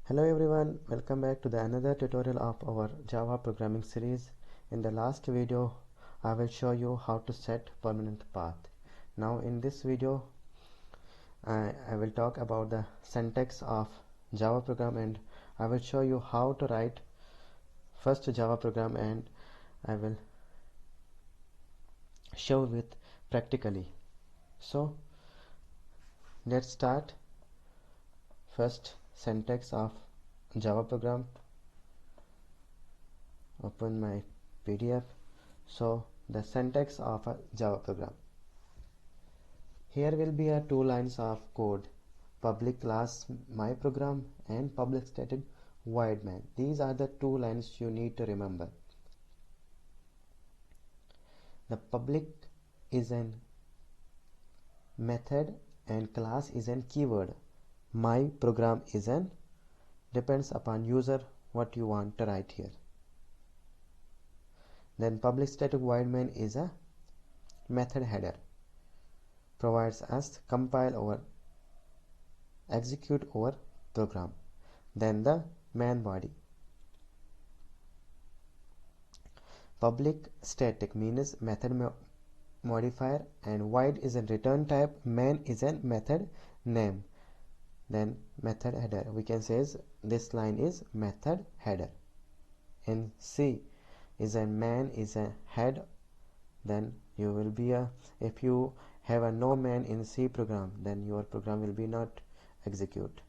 Hello everyone, welcome back to the another tutorial of our Java programming series. In the last video I will show you how to set permanent path. Now in this video I will talk about the syntax of Java program, and I will show you how to write first Java program, and I will show with practically. So let's start. First, syntax of Java program. Open my PDF. So the syntax of a Java program. Here will be a 2 lines of code: public class my program and public static void main. These are the 2 lines you need to remember. The public is an method and class is an keyword. My program is an depends upon user what you want to write here. Then public static void main is a method header, provides us compile or execute our program. Then the main body. Public static means method modifier, and void is a return type, main is a method name. Then method header, we can say this line is method header. In C is a main is a head. Then you will be a, if you have a no main in C program, then your program will be not execute.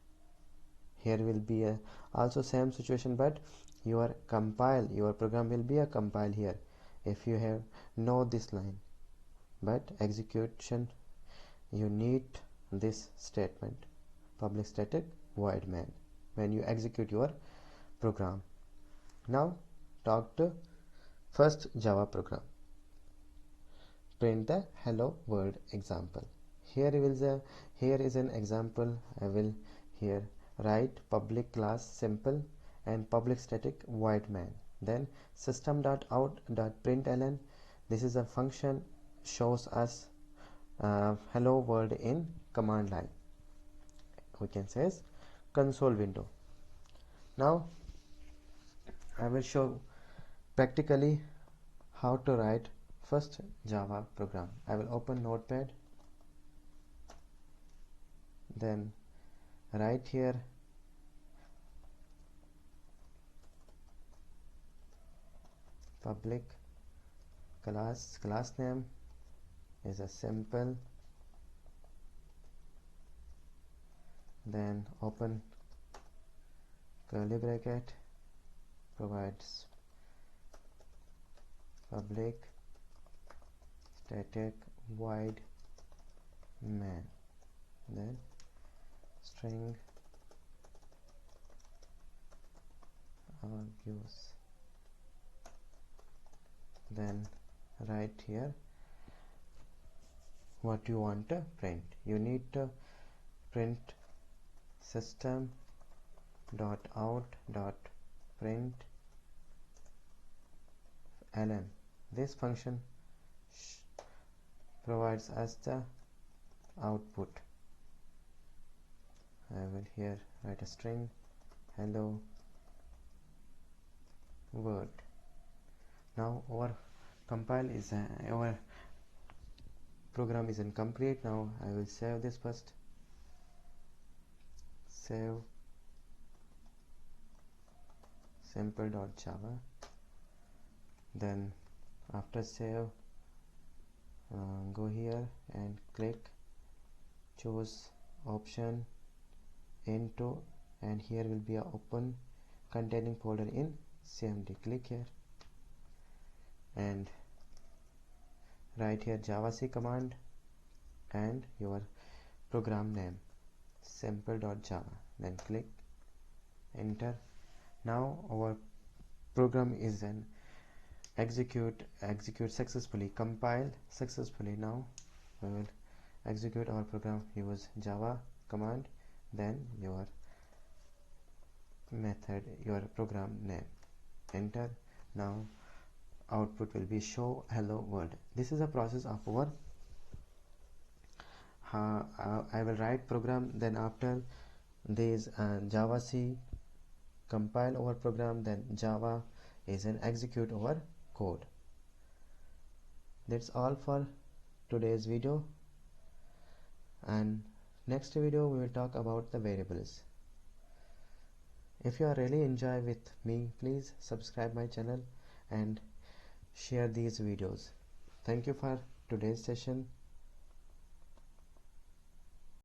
Here will be a also same situation, but your program will be a compile here if you have no this line, but execution you need this statement, public static void main, when you execute your program. Now talk to first Java program. Print the hello world example. Here is an example. I will here write public class simple and public static void main. Then System.out.println, this is a function shows us hello world in command line, we can say console window. Now I will show practically how to write first Java program. I will open Notepad, then write here public class name is a simple, then open curly bracket, provides public static void main, then string args. Then write here what you want to print. You need to print System.out.println. This function provides us the output. I will here write a string hello world. Now our compile is our program is incomplete. Now I will save this first. Save simple.java. Then after save, go here and click, choose option into, and here will be a open containing folder in CMD. Click here and write here javac command and your program name simple.java. Then click enter. Now our program is an execute successfully, compile successfully. Now we will execute our program, use java command, then your method, your program name, enter. Now output will be show hello world. This is a process of our I will write program, then after this javac compile over program, then Java is an execute over code. That's all for today's video, and next video we will talk about the variables. If you are really enjoy with me, please subscribe my channel and share these videos. Thank you for today's session.